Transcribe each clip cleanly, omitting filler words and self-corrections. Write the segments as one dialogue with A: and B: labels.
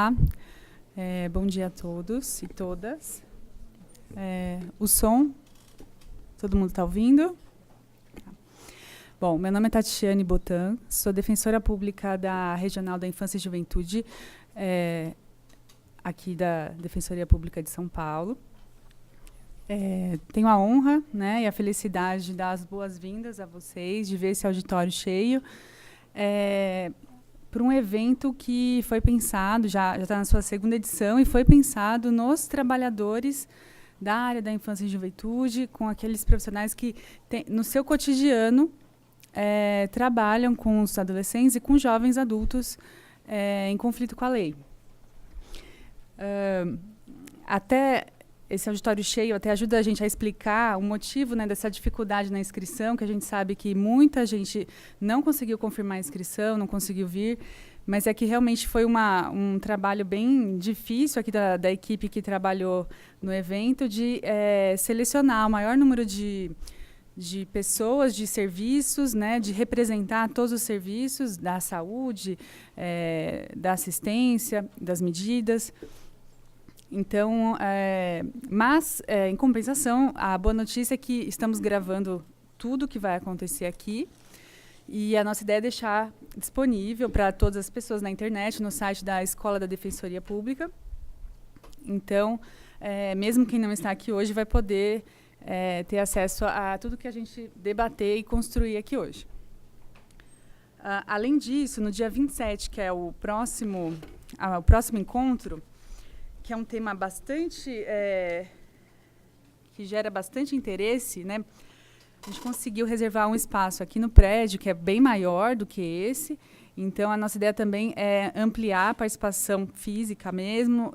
A: Olá, bom dia a todos e todas. O som, todo mundo está ouvindo? Bom, meu nome é Tatiane Botan, sou defensora pública da Regional da Infância e Juventude, aqui da Defensoria Pública de São Paulo. Tenho a honra, né, e a felicidade de dar as boas-vindas a vocês, de ver esse auditório cheio, para um evento que foi pensado, já está na sua segunda edição, e foi pensado nos trabalhadores da área da infância e juventude, com aqueles profissionais que, no seu cotidiano, trabalham com os adolescentes e com jovens adultos em conflito com a lei. Até esse auditório cheio até ajuda a gente a explicar o motivo, né, dessa dificuldade na inscrição, que a gente sabe que muita gente não conseguiu confirmar a inscrição, não conseguiu vir, mas é que realmente foi um trabalho bem difícil aqui da equipe que trabalhou no evento de selecionar o maior número de pessoas, de serviços, né, de representar todos os serviços da saúde, da assistência, das medidas. Então, mas, em compensação, a boa notícia é que estamos gravando tudo que vai acontecer aqui e a nossa ideia é deixar disponível para todas as pessoas na internet, no site da Escola da Defensoria Pública. Então, mesmo quem não está aqui hoje vai poder ter acesso a tudo que a gente debater e construir aqui hoje. Além disso, no dia 27, que é o próximo encontro, que é um tema bastante que gera bastante interesse, né? A gente conseguiu reservar um espaço aqui no prédio que é bem maior do que esse. Então, a nossa ideia também é ampliar a participação física mesmo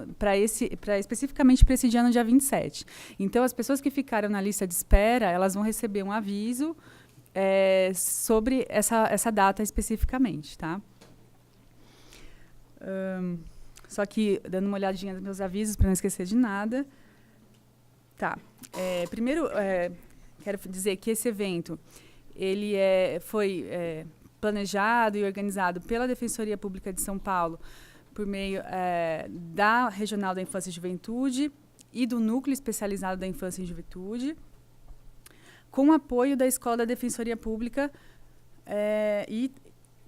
A: especificamente para esse dia no dia 27. Então, as pessoas que ficaram na lista de espera, elas vão receber um aviso sobre essa data especificamente, tá? Só que, dando uma olhadinha nos meus avisos, para não esquecer de nada. Tá. Primeiro, quero dizer que esse evento ele foi planejado e organizado pela Defensoria Pública de São Paulo por meio da Regional da Infância e Juventude e do Núcleo Especializado da Infância e Juventude, com apoio da Escola da Defensoria Pública e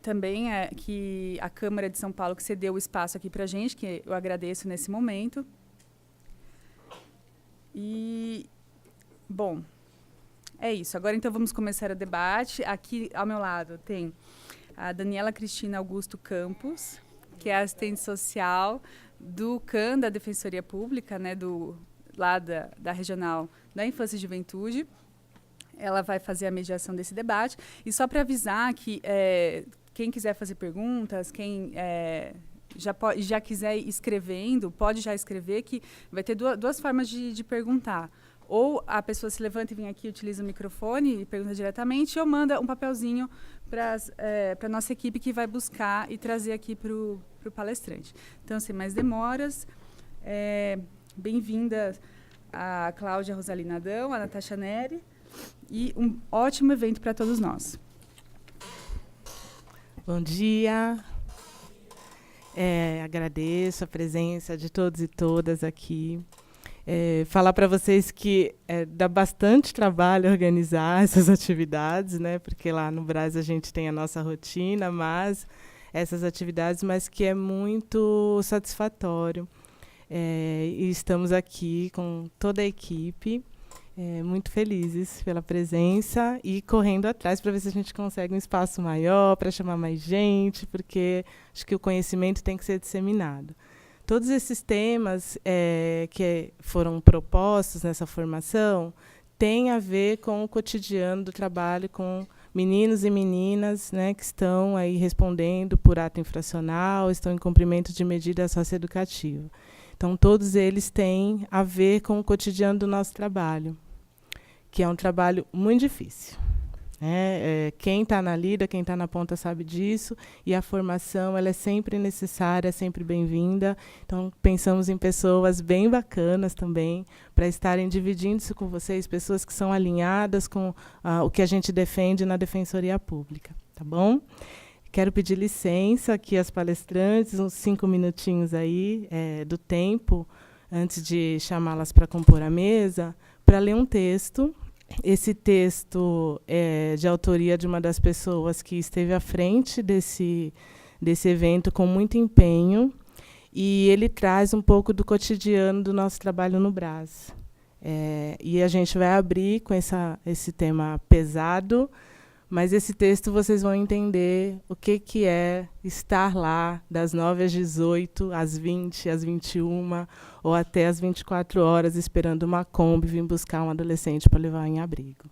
A: também que a Câmara de São Paulo que cedeu o espaço aqui para a gente, que eu agradeço nesse momento. E, bom, é isso. Agora, então, vamos começar o debate. Aqui, ao meu lado, tem a Daniela Cristina Augusto Campos, que é assistente social do CAN, da Defensoria Pública, né, lá da Regional da Infância e Juventude. Ela vai fazer a mediação desse debate. E só para avisar que quem quiser fazer perguntas, quem já quiser ir escrevendo, pode já escrever, que vai ter duas formas de perguntar. Ou a pessoa se levanta e vem aqui, utiliza o microfone e pergunta diretamente, ou manda um papelzinho para a nossa equipe que vai buscar e trazer aqui para o palestrante. Então, sem mais demoras, bem-vinda a Cláudia Rosalina Adão, a Natasha Neri, e um ótimo evento para todos nós.
B: Bom dia. Agradeço a presença de todos e todas aqui. Falar para vocês que dá bastante trabalho organizar essas atividades, né? Porque lá no Brasil a gente tem a nossa rotina, mas que é muito satisfatório. E estamos aqui com toda a equipe, muito felizes pela presença e correndo atrás para ver se a gente consegue um espaço maior, para chamar mais gente, porque acho que o conhecimento tem que ser disseminado. Todos esses temas que foram propostos nessa formação têm a ver com o cotidiano do trabalho com meninos e meninas, né, que estão aí respondendo por ato infracional, estão em cumprimento de medida socioeducativa. Então, todos eles têm a ver com o cotidiano do nosso trabalho, que é um trabalho muito difícil. Quem está na lida, quem está na ponta sabe disso, e a formação ela é sempre necessária, sempre bem-vinda. Então, pensamos em pessoas bem bacanas também, para estarem dividindo isso com vocês, pessoas que são alinhadas com o que a gente defende na Defensoria Pública. Tá bom? Quero pedir licença aqui às palestrantes, uns 5 minutinhos aí do tempo, antes de chamá-las para compor a mesa, para ler um texto. Esse texto é de autoria de uma das pessoas que esteve à frente desse evento com muito empenho, e ele traz um pouco do cotidiano do nosso trabalho no Brás. E a gente vai abrir com esse tema pesado, mas esse texto vocês vão entender o que é estar lá das 9 às 18, às 20, às 21, ou até às 24 horas, esperando uma Kombi vir buscar um adolescente para levar em abrigo.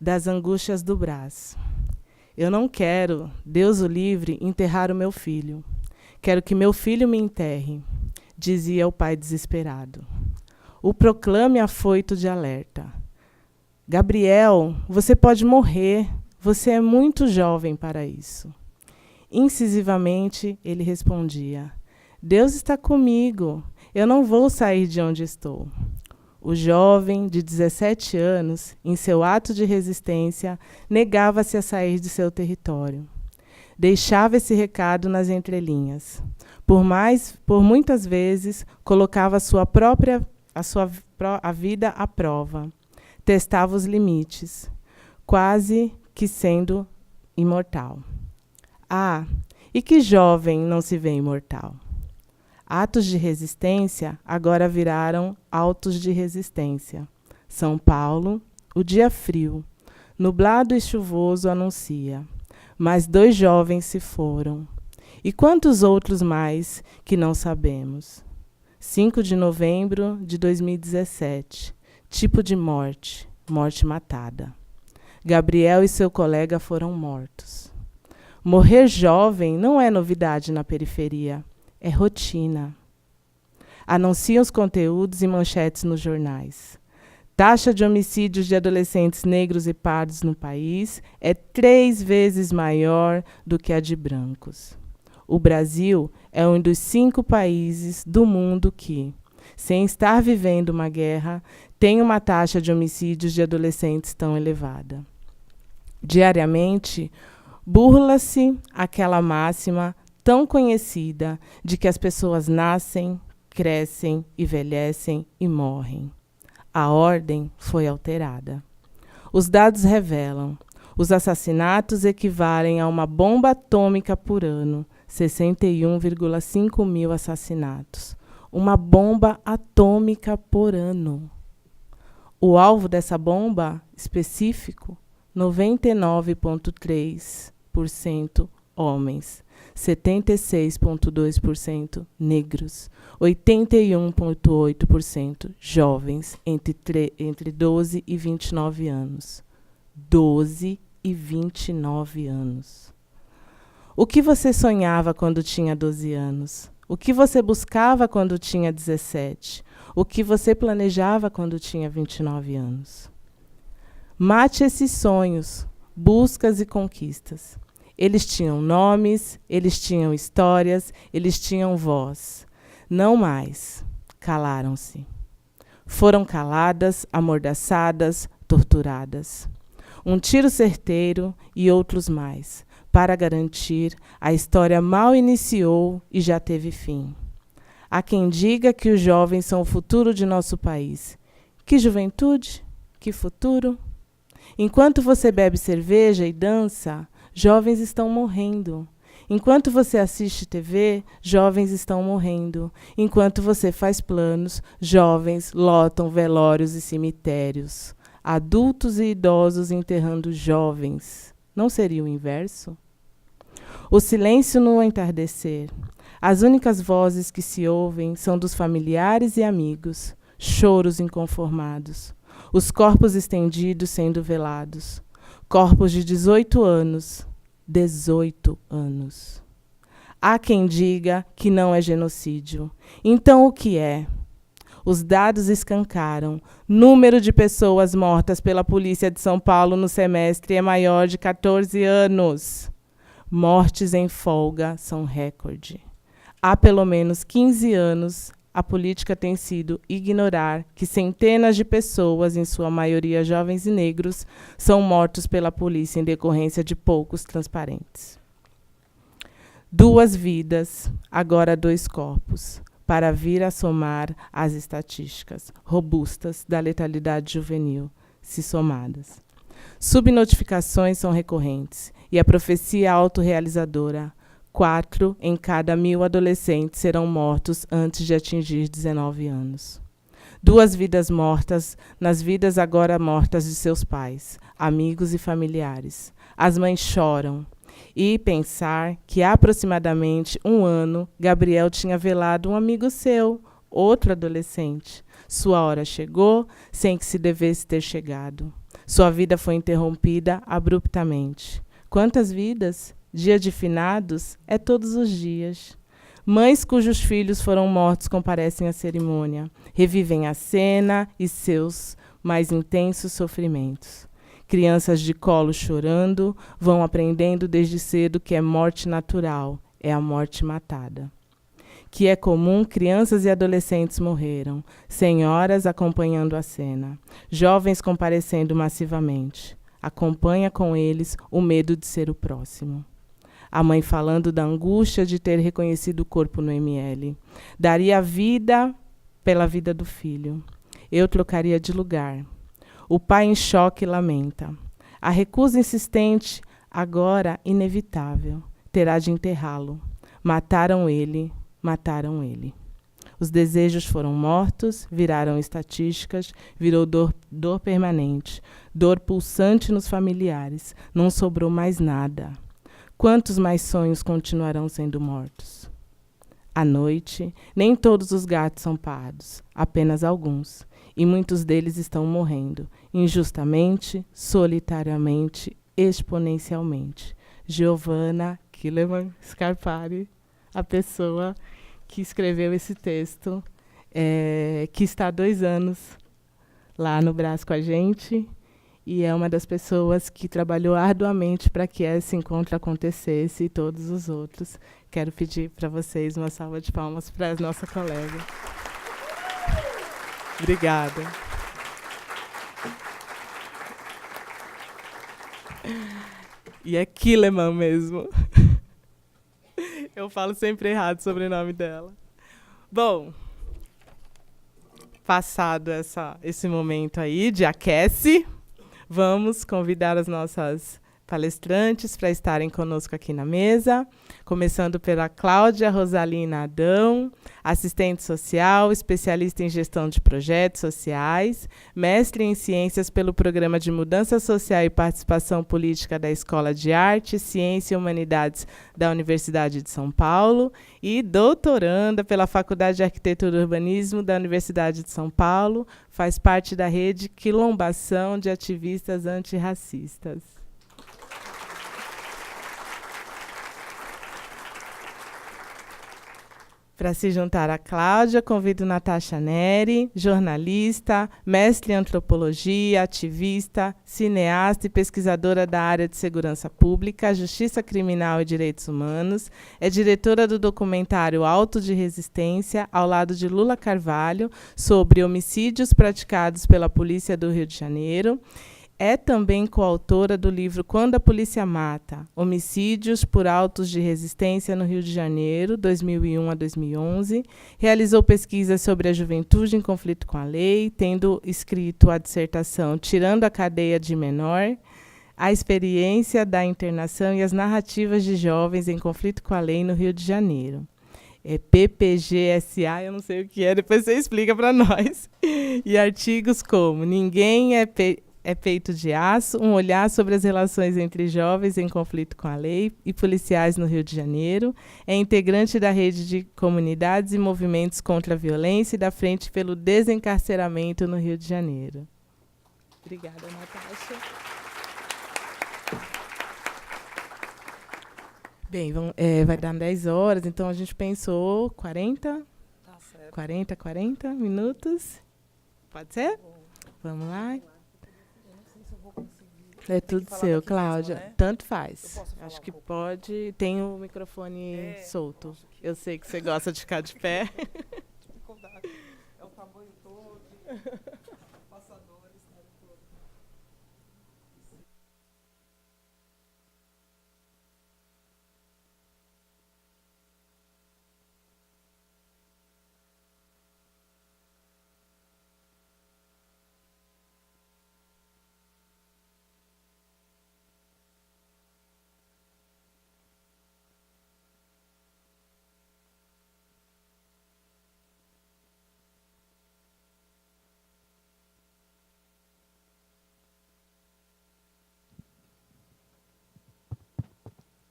B: Das angústias do Brás. Eu não quero, Deus o livre, enterrar o meu filho. Quero que meu filho me enterre, dizia o pai desesperado. O proclame afoito de alerta. Gabriel, você pode morrer. Você é muito jovem para isso. Incisivamente, ele respondia: Deus está comigo. Eu não vou sair de onde estou. O jovem, de 17 anos, em seu ato de resistência, negava-se a sair de seu território. Deixava esse recado nas entrelinhas. Por muitas vezes, colocava a vida à prova. Testava os limites, quase que sendo imortal. Ah, e que jovem não se vê imortal? Atos de resistência agora viraram autos de resistência. São Paulo, o dia frio, nublado e chuvoso anuncia. Mas 2 jovens se foram. E quantos outros mais que não sabemos? 5 de novembro de 2017. Tipo de morte, morte matada. Gabriel e seu colega foram mortos. Morrer jovem não é novidade na periferia, é rotina. Anunciam os conteúdos e manchetes nos jornais. Taxa de homicídios de adolescentes negros e pardos no país é 3 vezes maior do que a de brancos. O Brasil é um dos 5 países do mundo que, sem estar vivendo uma guerra, tem uma taxa de homicídios de adolescentes tão elevada. Diariamente, burla-se aquela máxima tão conhecida de que as pessoas nascem, crescem, envelhecem e morrem. A ordem foi alterada. Os dados revelam: os assassinatos equivalem a uma bomba atômica por ano, 61,5 mil assassinatos. Uma bomba atômica por ano. O alvo dessa bomba específico, 99,3% homens, 76,2% negros, 81,8% jovens entre 12 e 29 anos. 12 e 29 anos. O que você sonhava quando tinha 12 anos? O que você buscava quando tinha 17? O que você planejava quando tinha 29 anos? Mate esses sonhos, buscas e conquistas. Eles tinham nomes, eles tinham histórias, eles tinham voz. Não mais. Calaram-se. Foram caladas, amordaçadas, torturadas. Um tiro certeiro e outros mais. Para garantir, a história mal iniciou e já teve fim. Há quem diga que os jovens são o futuro de nosso país. Que juventude? Que futuro? Enquanto você bebe cerveja e dança, jovens estão morrendo. Enquanto você assiste TV, jovens estão morrendo. Enquanto você faz planos, jovens lotam velórios e cemitérios. Adultos e idosos enterrando jovens. Não seria o inverso? O silêncio no entardecer. As únicas vozes que se ouvem são dos familiares e amigos, choros inconformados, os corpos estendidos sendo velados, corpos de 18 anos. Há quem diga que não é genocídio. Então o que é? Os dados escancaram. Número de pessoas mortas pela polícia de São Paulo no semestre é maior de 14 anos. Mortes em folga são recorde. Há pelo menos 15 anos a política tem sido ignorar que centenas de pessoas, em sua maioria jovens e negros, são mortos pela polícia em decorrência de poucos transparentes. 2 vidas, agora 2 corpos, para vir a somar as estatísticas robustas da letalidade juvenil, se somadas. Subnotificações são recorrentes e a profecia autorrealizadora: 4 em cada 1000 adolescentes serão mortos antes de atingir 19 anos. 2 vidas mortas nas vidas agora mortas de seus pais, amigos e familiares. As mães choram. E pensar que há aproximadamente 1 ano, Gabriel tinha velado um amigo seu, outro adolescente. Sua hora chegou sem que se devesse ter chegado. Sua vida foi interrompida abruptamente. Quantas vidas? Dia de finados é todos os dias. Mães cujos filhos foram mortos comparecem à cerimônia, revivem a cena e seus mais intensos sofrimentos. Crianças de colo chorando vão aprendendo desde cedo que é morte natural, é a morte matada. Que é comum, crianças e adolescentes morreram, senhoras acompanhando a cena, jovens comparecendo massivamente. Acompanha com eles o medo de ser o próximo. A mãe falando da angústia de ter reconhecido o corpo no ML. Daria a vida pela vida do filho. Eu trocaria de lugar. O pai em choque lamenta. A recusa insistente, agora inevitável, terá de enterrá-lo. Mataram ele, mataram ele. Os desejos foram mortos, viraram estatísticas, virou dor permanente, dor pulsante nos familiares. Não sobrou mais nada. Quantos mais sonhos continuarão sendo mortos? À noite, nem todos os gatos são pardos, apenas alguns. E muitos deles estão morrendo, injustamente, solitariamente, exponencialmente. Giovanna Killeman Scarpari, a pessoa que escreveu esse texto, que está há 2 anos lá no Brás com a gente, e é uma das pessoas que trabalhou arduamente para que esse encontro acontecesse e todos os outros. Quero pedir para vocês uma salva de palmas para a nossa colega. Obrigada. E é Killeman mesmo. Eu falo sempre errado o sobrenome dela. Bom, passado esse momento aí de aquece, vamos convidar as nossas palestrantes para estarem conosco aqui na mesa, começando pela Cláudia Rosalina Adão, assistente social, especialista em gestão de projetos sociais, mestre em ciências pelo Programa de Mudança Social e Participação Política da Escola de Arte, Ciência e Humanidades da Universidade de São Paulo e doutoranda pela Faculdade de Arquitetura e Urbanismo da Universidade de São Paulo, faz parte da rede Quilombação de Ativistas Antirracistas. Para se juntar a Cláudia, convido Natasha Neri, jornalista, mestre em antropologia, ativista, cineasta e pesquisadora da área de segurança pública, justiça criminal e direitos humanos. É diretora do documentário Auto de Resistência, ao lado de Lula Carvalho, sobre homicídios praticados pela Polícia do Rio de Janeiro. É também coautora do livro Quando a Polícia Mata, Homicídios por Autos de Resistência no Rio de Janeiro, 2001 a 2011. Realizou pesquisas sobre a juventude em conflito com a lei, tendo escrito a dissertação Tirando a Cadeia de Menor, a experiência da internação e as narrativas de jovens em conflito com a lei no Rio de Janeiro. É PPGSA, eu não sei o que é, depois você explica para nós. E artigos como Ninguém é Peito de Aço, um olhar sobre as relações entre jovens em conflito com a lei e policiais no Rio de Janeiro. É integrante da rede de comunidades e movimentos contra a violência e da Frente pelo Desencarceramento no Rio de Janeiro. Obrigada, Natasha. Bem, vai dar 10 horas, então a gente pensou 40 minutos. Pode ser? Vamos lá. É tudo seu, Cláudia. Mesmo, né? Tanto faz. Acho que pode. Tem o microfone solto. Eu sei que você gosta de ficar de pé.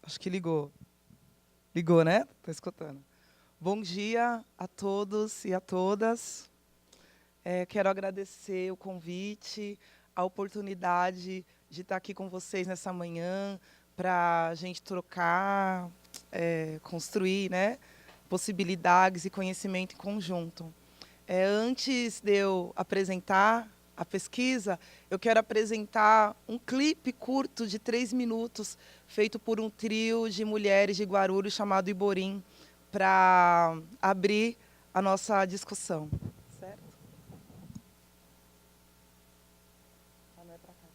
C: Acho que ligou. Ligou, né? Estou escutando. Bom dia a todos e a todas. Quero agradecer o convite, a oportunidade de estar aqui com vocês nessa manhã para a gente trocar, construir, né, possibilidades e conhecimento em conjunto. Antes de eu apresentar a pesquisa, eu quero apresentar um clipe curto de 3 minutos, feito por um trio de mulheres de Guarulhos chamado Iborim, para abrir a nossa discussão. Certo? Não é pra cá,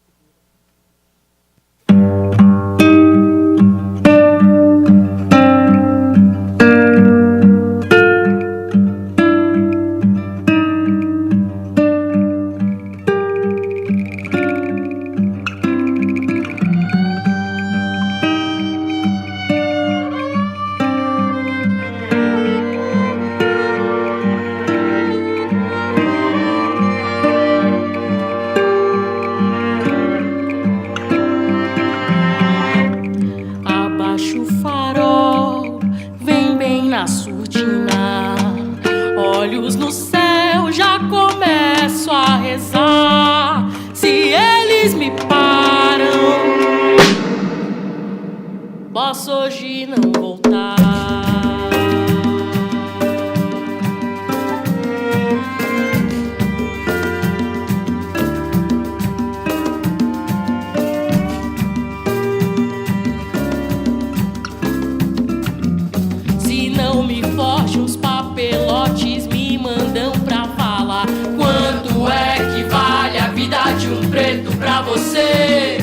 D: posso hoje não voltar. Se não me foge os papelotes, me mandam pra falar. Quanto é que vale a vida de um preto pra você?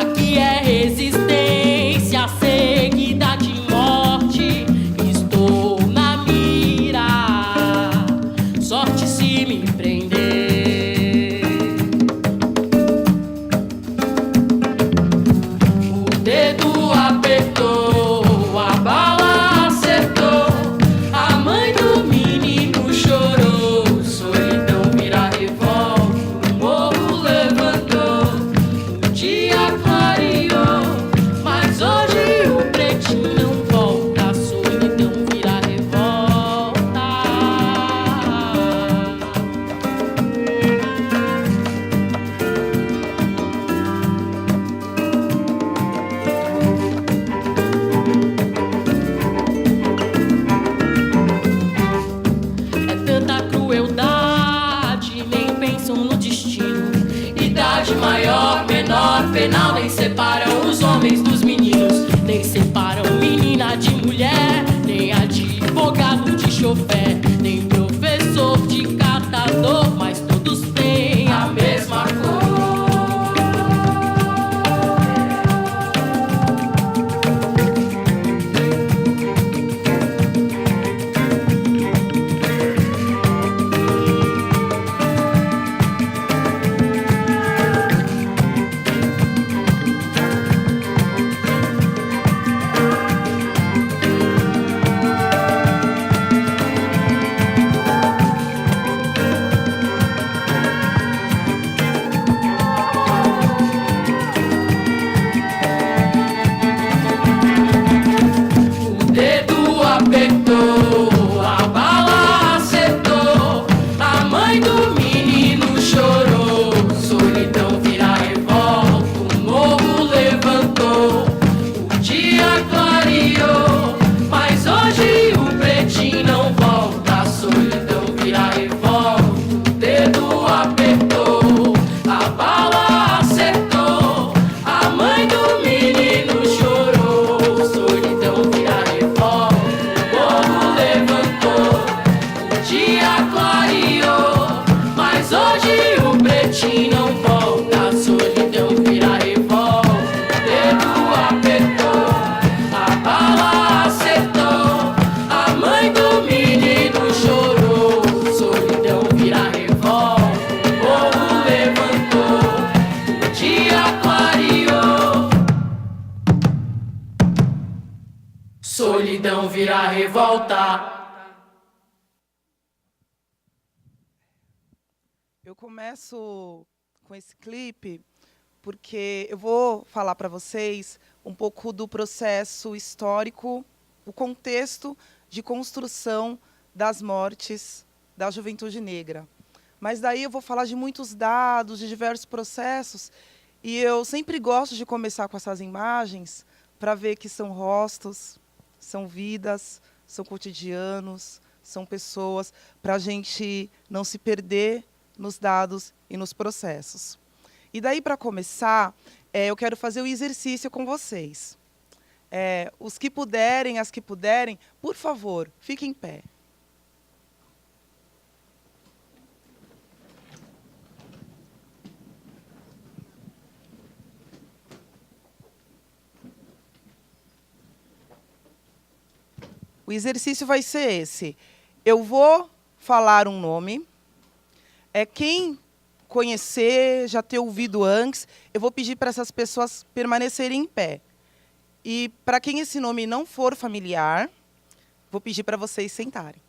D: Aqui é resistência seguida de morte. Estou na mira, sorte se me prender. O dedo apertou, a bala acertou, a mãe do menino chorou, solidão vira revolta, o morro levantou, o dia clareou, mas hoje o pretinho não volta, a solidão vira revolta. É tanta crueldade, nem pensam no destino. Idade maior, menor, penal, nem separam os homens dos meninos, nem separam menina de mulher, nem advogado de chofé, nem professor de catador, mas todos têm a mesma cor. Solidão vira revolta.
C: Eu começo com esse clipe porque eu vou falar para vocês um pouco do processo histórico, o contexto de construção das mortes da juventude negra. Mas daí eu vou falar de muitos dados, de diversos processos, e eu sempre gosto de começar com essas imagens para ver que são rostos, são vidas, são cotidianos, são pessoas, para a gente não se perder nos dados e nos processos. E daí, para começar, eu quero fazer o exercício com vocês. Os que puderem, as que puderem, por favor, fiquem em pé. O exercício vai ser esse. Eu vou falar um nome. Quem conhecer, já ter ouvido antes, eu vou pedir para essas pessoas permanecerem em pé. E para quem esse nome não for familiar, vou pedir para vocês sentarem.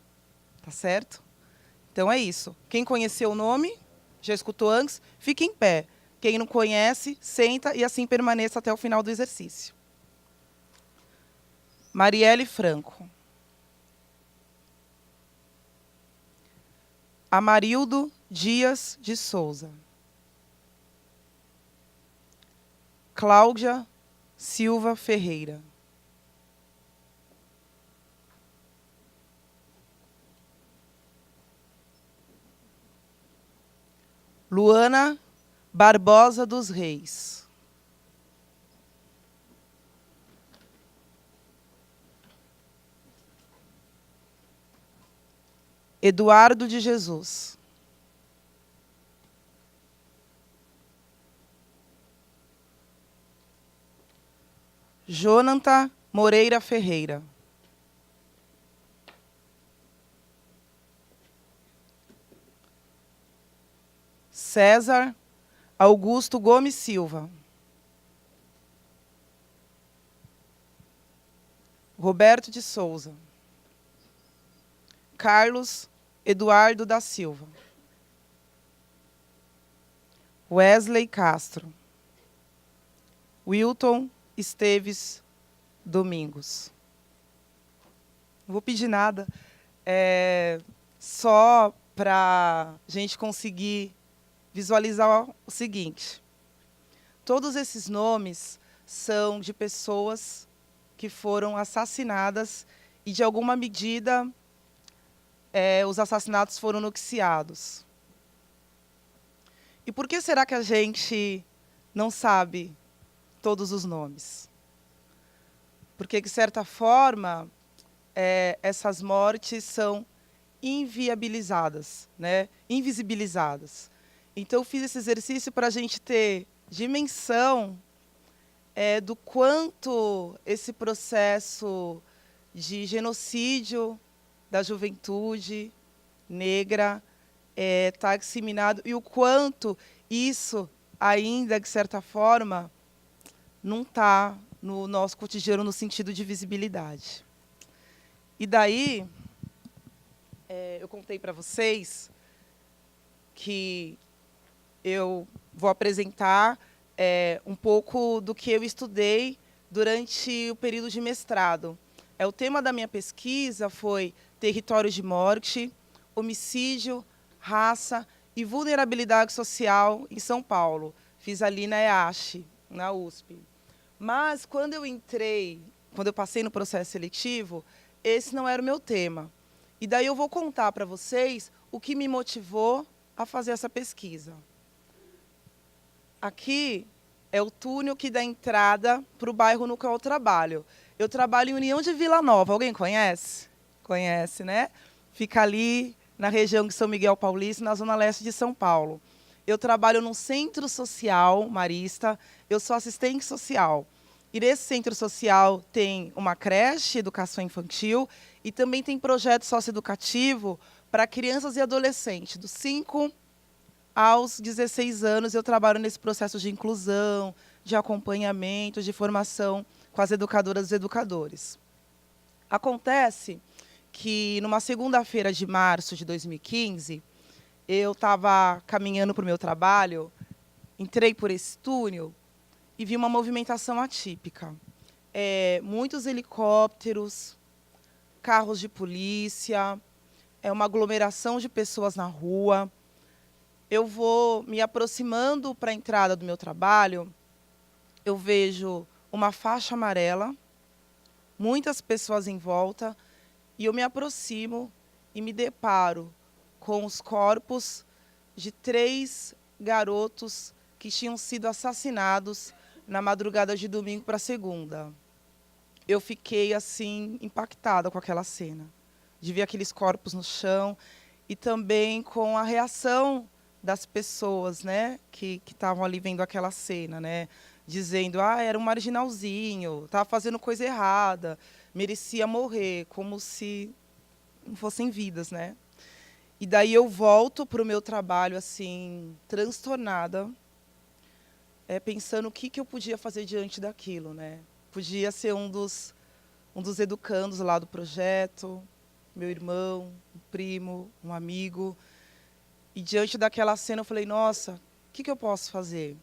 C: Tá certo? Então é isso. Quem conheceu o nome, já escutou antes, fique em pé. Quem não conhece, senta e assim permaneça até o final do exercício. Marielle Franco. Amarildo Dias de Souza. Cláudia Silva Ferreira. Luana Barbosa dos Reis. Eduardo de Jesus. Jonathan Moreira Ferreira. César Augusto Gomes Silva. Roberto de Souza. Carlos Eduardo da Silva. Wesley Castro. Wilton Esteves Domingos. Não vou pedir nada, só para a gente conseguir visualizar o seguinte. Todos esses nomes são de pessoas que foram assassinadas e, de alguma medida, os assassinatos foram noticiados. E por que será que a gente não sabe todos os nomes? Porque, de certa forma, essas mortes são inviabilizadas, né? Invisibilizadas. Então, eu fiz esse exercício para a gente ter dimensão do quanto esse processo de genocídio da juventude negra está disseminado e o quanto isso ainda, de certa forma, não está no nosso cotidiano no sentido de visibilidade. E daí, eu contei para vocês que eu vou apresentar um pouco do que eu estudei durante o período de mestrado. O tema da minha pesquisa foi territórios de morte, homicídio, raça e vulnerabilidade social em São Paulo. Fiz ali na EASH, na USP. Mas, quando eu passei no processo seletivo, esse não era o meu tema. E daí eu vou contar para vocês o que me motivou a fazer essa pesquisa. Aqui é o túnel que dá entrada para o bairro no qual eu trabalho. Eu trabalho em União de Vila Nova. Alguém conhece? Conhece, né? Fica ali na região de São Miguel Paulista, na zona leste de São Paulo. Eu trabalho num centro social marista, eu sou assistente social. E nesse centro social tem uma creche, educação infantil, e também tem projeto socioeducativo para crianças e adolescentes, dos 5 aos 16 anos. Eu trabalho nesse processo de inclusão, de acompanhamento, de formação com as educadoras e educadores. Acontece que, numa segunda-feira de março de 2015, eu estava caminhando para o meu trabalho, entrei por esse túnel e vi uma movimentação atípica. Muitos helicópteros, carros de polícia, uma aglomeração de pessoas na rua. Eu vou me aproximando para a entrada do meu trabalho, eu vejo uma faixa amarela, muitas pessoas em volta, e eu me aproximo e me deparo com os corpos de 3 garotos que tinham sido assassinados na madrugada de domingo para segunda. Eu fiquei assim impactada com aquela cena, de ver aqueles corpos no chão e também com a reação das pessoas, né, que estavam ali vendo aquela cena, né, dizendo, era um marginalzinho, estava fazendo coisa errada, merecia morrer, como se não fossem vidas, né? E daí eu volto para o meu trabalho assim transtornada, pensando o que eu podia fazer diante daquilo, né? Podia ser um dos educandos lá do projeto, meu irmão, um primo, um amigo. E diante daquela cena eu falei, nossa, o que eu posso fazer?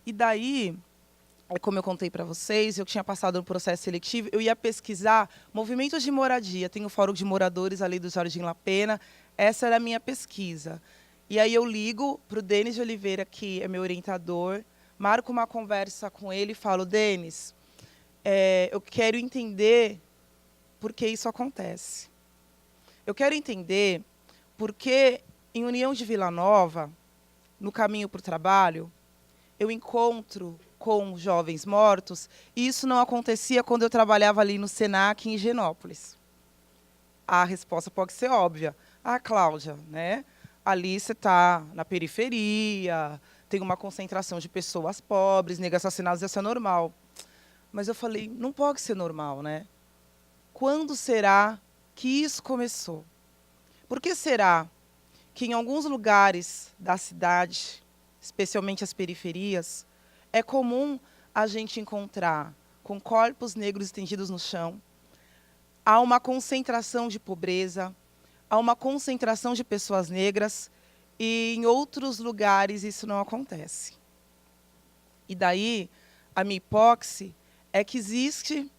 C: E daí, como eu contei para vocês, eu tinha passado no processo seletivo, eu ia pesquisar movimentos de moradia. Tem o Fórum de Moradores ali do Jardim La Pena. Essa era a minha pesquisa. E aí eu ligo para o Denis de Oliveira, que é meu orientador, marco uma conversa com ele e falo, Denis, eu quero entender por que isso acontece. Eu quero entender por que, em União de Vila Nova, no caminho para o trabalho, eu encontro com jovens mortos, e isso não acontecia quando eu trabalhava ali no Senac, em Higienópolis. A resposta pode ser óbvia. Cláudia, né? Ali você está na periferia, tem uma concentração de pessoas pobres, negros assassinados, isso é normal. Mas eu falei, não pode ser normal, né? Quando será que isso começou? Por que será que em alguns lugares da cidade, especialmente as periferias, é comum a gente encontrar com corpos negros estendidos no chão, há uma concentração de pobreza, há uma concentração de pessoas negras, e em outros lugares isso não acontece. E daí, a minha hipótese é que existe,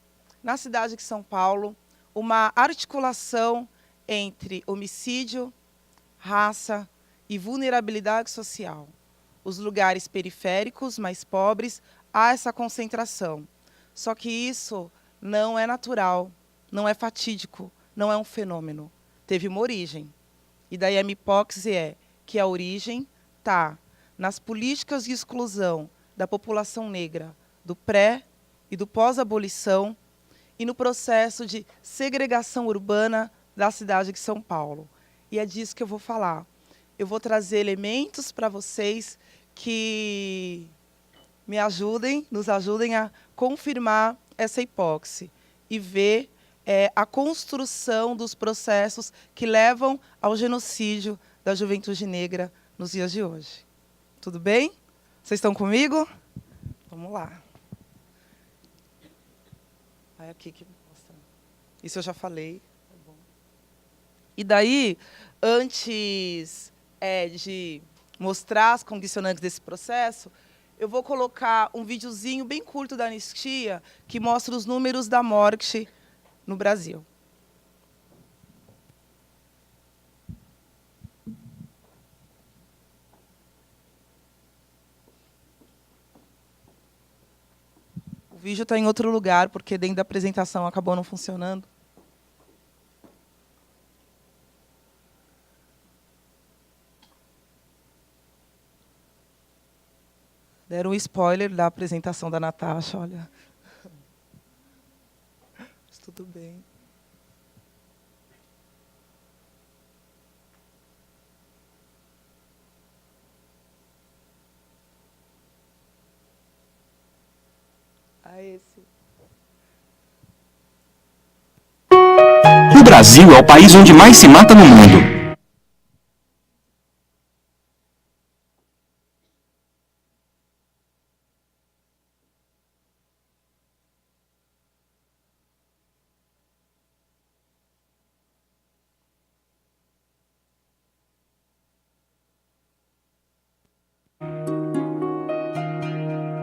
C: na cidade de São Paulo, uma articulação entre homicídio, raça e vulnerabilidade social. Os lugares periféricos, mais pobres, há essa concentração. Só que isso não é natural, não é fatídico, não é um fenômeno. Teve uma origem. E daí a minha hipótese é que a origem está nas políticas de exclusão da população negra, do pré e do pós-abolição, e no processo de segregação urbana da cidade de São Paulo. E é disso que eu vou falar. Eu vou trazer elementos para vocês que nos ajudem a confirmar essa hipótese e ver a construção dos processos que levam ao genocídio da juventude negra nos dias de hoje. Tudo bem? Vocês estão comigo? Vamos lá. Aqui que mostra. Isso eu já falei. Tá bom. E daí, antes de mostrar as condicionantes desse processo, eu vou colocar um videozinho bem curto da Anistia que mostra os números da morte no Brasil. O vídeo está em outro lugar, porque dentro da apresentação acabou não funcionando. Deram um spoiler da apresentação da Natasha, olha. Mas tudo bem. Esse.
E: O Brasil é o país onde mais se mata no mundo.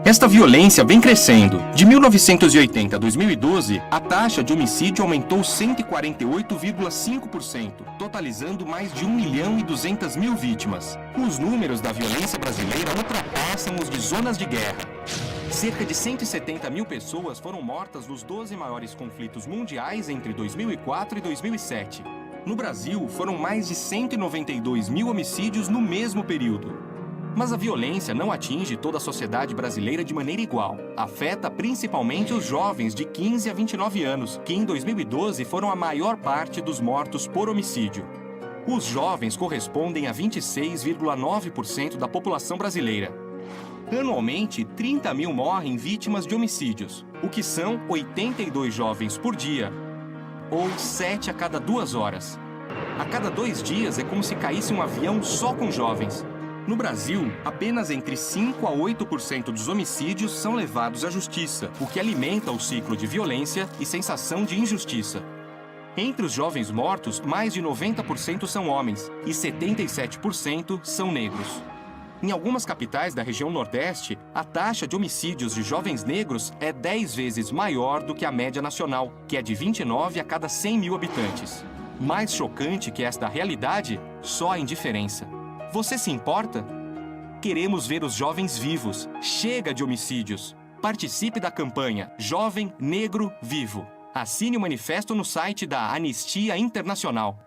E: Esta violência vem crescendo. De 1980 a 2012, a taxa de homicídio aumentou 148,5%, totalizando mais de 1.200.000 vítimas. Os números da violência brasileira ultrapassam os de zonas de guerra. Cerca de 170.000 pessoas foram mortas nos 12 maiores conflitos mundiais entre 2004 e 2007. No Brasil, foram mais de 192.000 homicídios no mesmo período. Mas a violência não atinge toda a sociedade brasileira de maneira igual. Afeta principalmente os jovens de 15 a 29 anos, que em 2012 foram a maior parte dos mortos por homicídio. Os jovens correspondem a 26,9% da população brasileira. Anualmente, 30.000 morrem vítimas de homicídios, o que são 82 jovens por dia, ou 7 a cada 2 horas. A cada 2 dias é como se caísse um avião só com jovens. No Brasil, apenas entre 5 a 8% dos homicídios são levados à justiça, o que alimenta o ciclo de violência e sensação de injustiça. Entre os jovens mortos, mais de 90% são homens e 77% são negros. Em algumas capitais da região Nordeste, a taxa de homicídios de jovens negros é 10 vezes maior do que a média nacional, que é de 29 a cada 100.000 habitantes. Mais chocante que esta realidade, só a indiferença. Você se importa? Queremos ver os jovens vivos. Chega de homicídios. Participe da campanha Jovem Negro Vivo. Assine o manifesto no site da Anistia Internacional.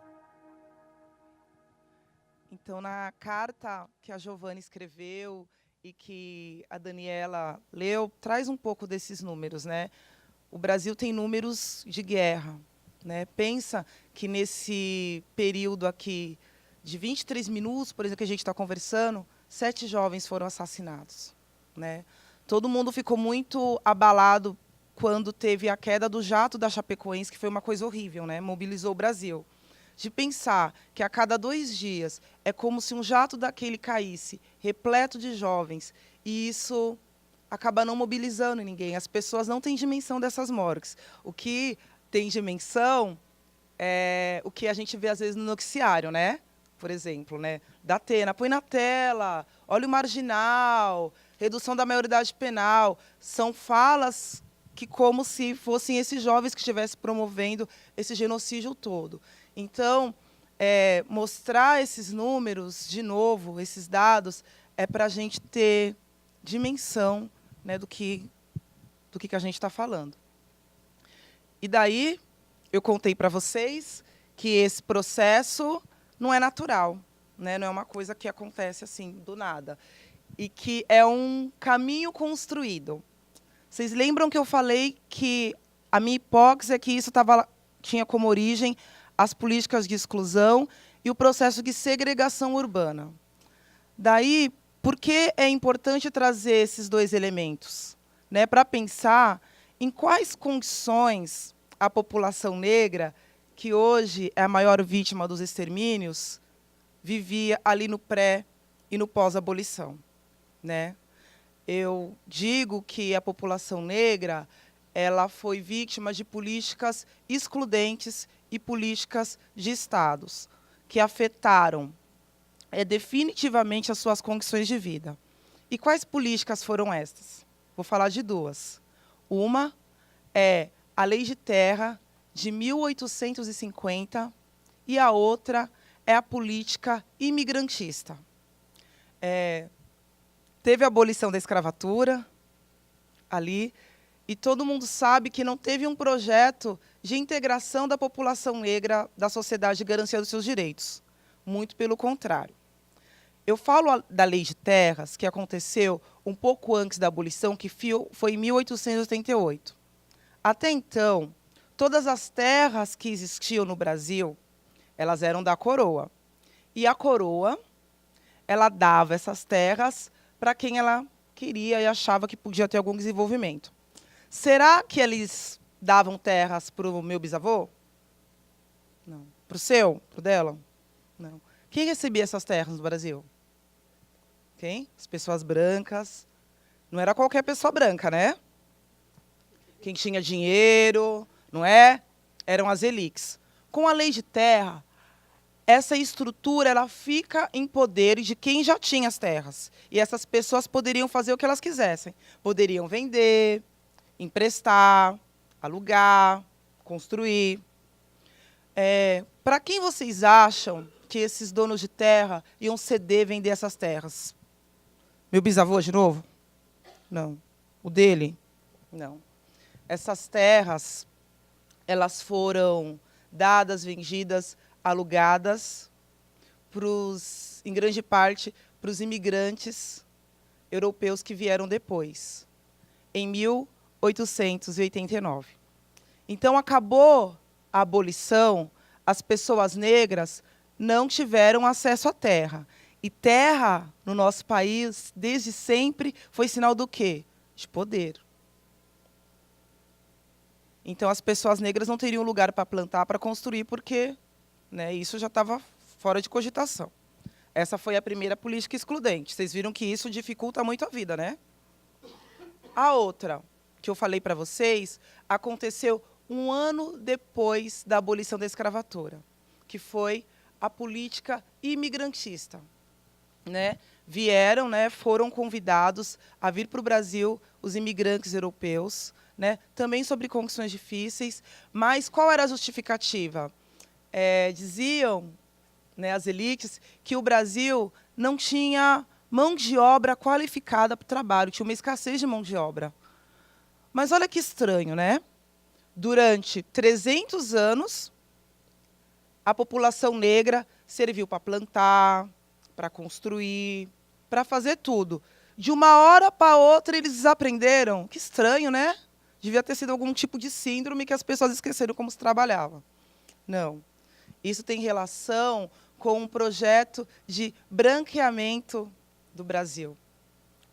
C: Então, na carta que a Giovana escreveu e que a Daniela leu, traz um pouco desses números, né? O Brasil tem números de guerra, né? Pensa que nesse período aqui de 23 minutos, por exemplo, que a gente está conversando, 7 jovens foram assassinados, né? Todo mundo ficou muito abalado quando teve a queda do jato da Chapecoense, que foi uma coisa horrível, né? Mobilizou o Brasil. De pensar que a cada 2 dias é como se um jato daquele caísse, repleto de jovens, e isso acaba não mobilizando ninguém. As pessoas não têm dimensão dessas mortes. O que tem dimensão é o que a gente vê, às vezes, no noticiário, né? Por exemplo, né? Da Atena, põe na tela, olha o marginal, redução da maioridade penal. São falas que como se fossem esses jovens que estivessem promovendo esse genocídio todo. Então, mostrar esses números, de novo, esses dados, é para a gente ter dimensão, né, do que a gente está falando. E daí, eu contei para vocês que esse processo não é natural, né? Não é uma coisa que acontece assim, do nada. E que é um caminho construído. Vocês lembram que eu falei que a minha hipótese é que isso tinha como origem as políticas de exclusão e o processo de segregação urbana. Daí, por que é importante trazer esses 2 elementos? Né? Para pensar em quais condições a população negra, que hoje é a maior vítima dos extermínios, vivia ali no pré e no pós-abolição, né? Eu digo que a população negra ela foi vítima de políticas excludentes e políticas de estados que afetaram definitivamente as suas condições de vida. E quais políticas foram estas? Vou falar de 2. Uma é a Lei de Terra de 1850 e a outra é a política imigrantista. Teve a abolição da escravatura ali, e todo mundo sabe que não teve um projeto de integração da população negra da sociedade garantindo seus direitos. Muito pelo contrário. Eu falo da Lei de Terras, que aconteceu um pouco antes da abolição, que foi em 1888. Até então, todas as terras que existiam no Brasil, elas eram da coroa. E a coroa, ela dava essas terras para quem ela queria e achava que podia ter algum desenvolvimento. Será que eles davam terras para o meu bisavô? Não. Para o seu? Para o dela? Não. Quem recebia essas terras no Brasil? Quem? As pessoas brancas. Não era qualquer pessoa branca, né? Quem tinha dinheiro, não é? Eram as elites. Com a Lei de Terra, essa estrutura ela fica em poder de quem já tinha as terras. E essas pessoas poderiam fazer o que elas quisessem. Poderiam vender, emprestar, alugar, construir. Para quem vocês acham que esses donos de terra iam ceder, vender essas terras? Meu bisavô de novo? Não. O dele? Não. Essas terras, elas foram dadas, vendidas, alugadas, em grande parte, para os imigrantes europeus que vieram depois, em 1889. Então, acabou a abolição, as pessoas negras não tiveram acesso à terra. E terra, no nosso país, desde sempre, foi sinal do quê? De poder. Então, as pessoas negras não teriam lugar para plantar, para construir, porque, né, isso já estava fora de cogitação. Essa foi a primeira política excludente. Vocês viram que isso dificulta muito a vida, né? A outra, que eu falei para vocês, aconteceu 1 ano depois da abolição da escravatura, que foi a política imigrantista. Né? Vieram, né, foram convidados a vir para o Brasil os imigrantes europeus, né, também sobre condições difíceis, mas qual era a justificativa? Diziam, né, as elites que o Brasil não tinha mão de obra qualificada para o trabalho, tinha uma escassez de mão de obra. Mas olha que estranho, né? Durante 300 anos, a população negra serviu para plantar, para construir, para fazer tudo. De uma hora para outra, eles desaprenderam. Que estranho, né? Devia ter sido algum tipo de síndrome que as pessoas esqueceram como se trabalhava. Não. Isso tem relação com um projeto de branqueamento do Brasil.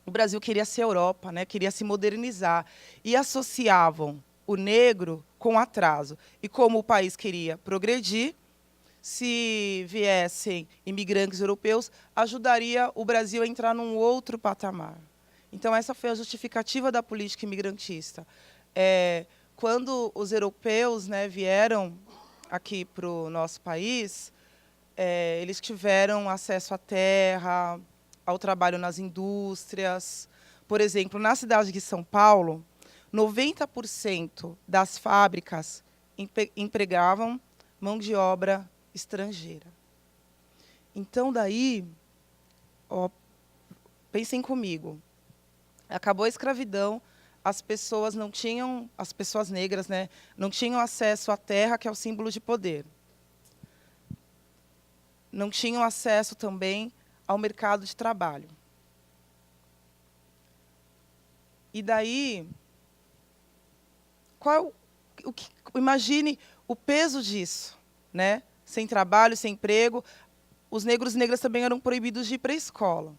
C: O Brasil queria ser Europa, né? Queria se modernizar. E associavam o negro com atraso. E como o país queria progredir, se viessem imigrantes europeus, ajudaria o Brasil a entrar num outro patamar. Então, essa foi a justificativa da política imigrantista. Quando os europeus, né, vieram aqui para o nosso país, eles tiveram acesso à terra, ao trabalho nas indústrias. Por exemplo, na cidade de São Paulo, 90% das fábricas empregavam mão de obra estrangeira. Então, daí, pensem comigo, acabou a escravidão, as pessoas negras, né, não tinham acesso à terra, que é o símbolo de poder. Não tinham acesso também ao mercado de trabalho. E daí, imagine o peso disso, né? Sem trabalho, sem emprego. Os negros e negras também eram proibidos de ir para a escola.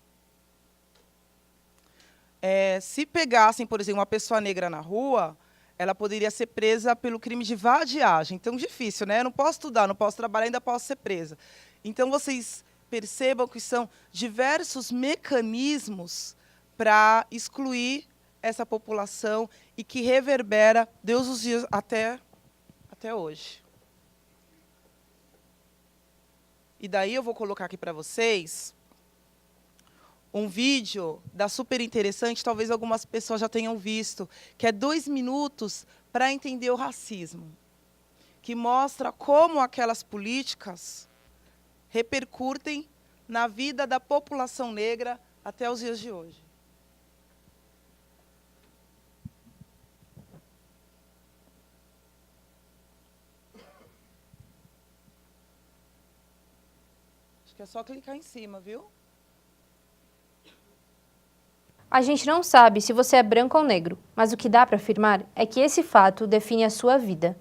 C: Se pegassem, por exemplo, uma pessoa negra na rua, ela poderia ser presa pelo crime de vadiagem. Então, difícil, né? Eu não posso estudar, não posso trabalhar, ainda posso ser presa. Então, vocês percebam que são diversos mecanismos para excluir essa população e que reverbera Deus os dias até hoje. E daí eu vou colocar aqui para vocês um vídeo da Super Interessante, talvez algumas pessoas já tenham visto, que é 2 minutos para entender o racismo, que mostra como aquelas políticas repercutem na vida da população negra até os dias de hoje. É só clicar em cima, viu?
F: A gente não sabe se você é branco ou negro, mas o que dá para afirmar é que esse fato define a sua vida.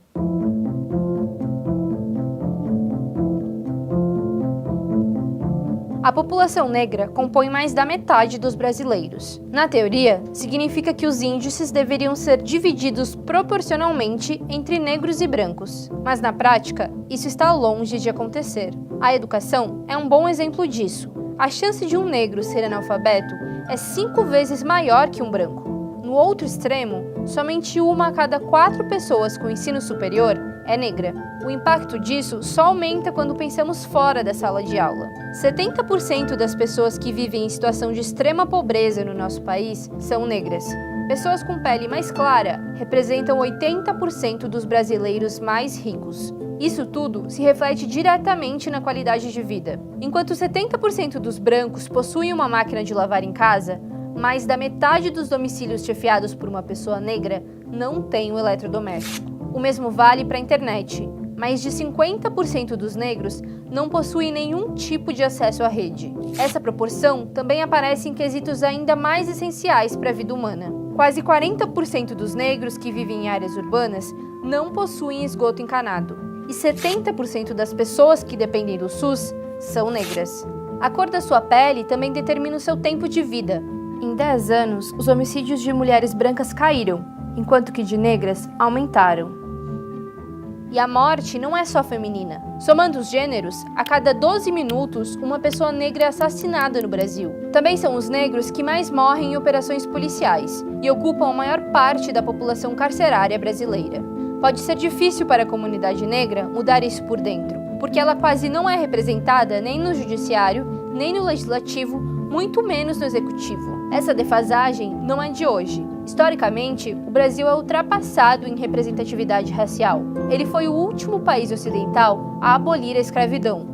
F: A população negra compõe mais da metade dos brasileiros. Na teoria, significa que os índices deveriam ser divididos proporcionalmente entre negros e brancos. Mas na prática, isso está longe de acontecer. A educação é um bom exemplo disso. A chance de um negro ser analfabeto é 5 vezes maior que um branco. No outro extremo, somente 1 a cada 4 pessoas com ensino superior é negra. O impacto disso só aumenta quando pensamos fora da sala de aula. 70% das pessoas que vivem em situação de extrema pobreza no nosso país são negras. Pessoas com pele mais clara representam 80% dos brasileiros mais ricos. Isso tudo se reflete diretamente na qualidade de vida. Enquanto 70% dos brancos possuem uma máquina de lavar em casa, mais da metade dos domicílios chefiados por uma pessoa negra não tem um eletrodoméstico. O mesmo vale para a internet. Mais de 50% dos negros não possuem nenhum tipo de acesso à rede. Essa proporção também aparece em quesitos ainda mais essenciais para a vida humana. Quase 40% dos negros que vivem em áreas urbanas não possuem esgoto encanado. E 70% das pessoas que dependem do SUS são negras. A cor da sua pele também determina o seu tempo de vida. Em 10 anos, os homicídios de mulheres brancas caíram, enquanto que de negras aumentaram. E a morte não é só feminina. Somando os gêneros, a cada 12 minutos, uma pessoa negra é assassinada no Brasil. Também são os negros que mais morrem em operações policiais e ocupam a maior parte da população carcerária brasileira. Pode ser difícil para a comunidade negra mudar isso por dentro, porque ela quase não é representada nem no judiciário, nem no legislativo, muito menos no executivo. Essa defasagem não é de hoje. Historicamente, o Brasil é ultrapassado em representatividade racial. Ele foi o último país ocidental a abolir a escravidão.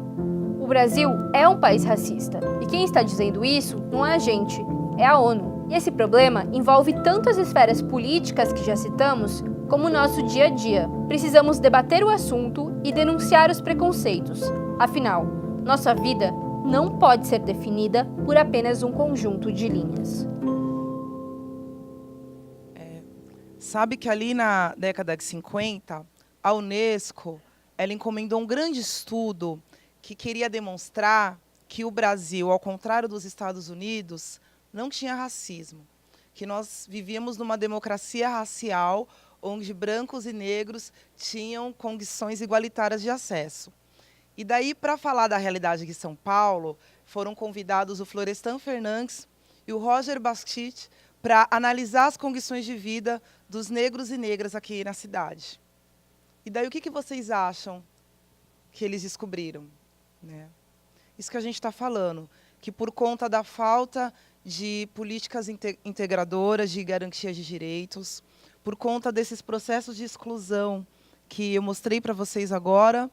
F: O Brasil é um país racista, e quem está dizendo isso não é a gente, é a ONU. E esse problema envolve tanto as esferas políticas que já citamos, como o nosso dia a dia. Precisamos debater o assunto e denunciar os preconceitos. Afinal, nossa vida não pode ser definida por apenas um conjunto de linhas.
C: Sabe que ali na década de 50, a Unesco ela encomendou um grande estudo que queria demonstrar que o Brasil, ao contrário dos Estados Unidos, não tinha racismo, que nós vivíamos numa democracia racial onde brancos e negros tinham condições igualitárias de acesso. E daí, para falar da realidade de São Paulo, foram convidados o Florestan Fernandes e o Roger Bastide para analisar as condições de vida dos negros e negras aqui na cidade. E daí, o que vocês acham que eles descobriram? Né? Isso que a gente está falando, que por conta da falta de políticas integradoras, de garantia de direitos, por conta desses processos de exclusão que eu mostrei para vocês agora,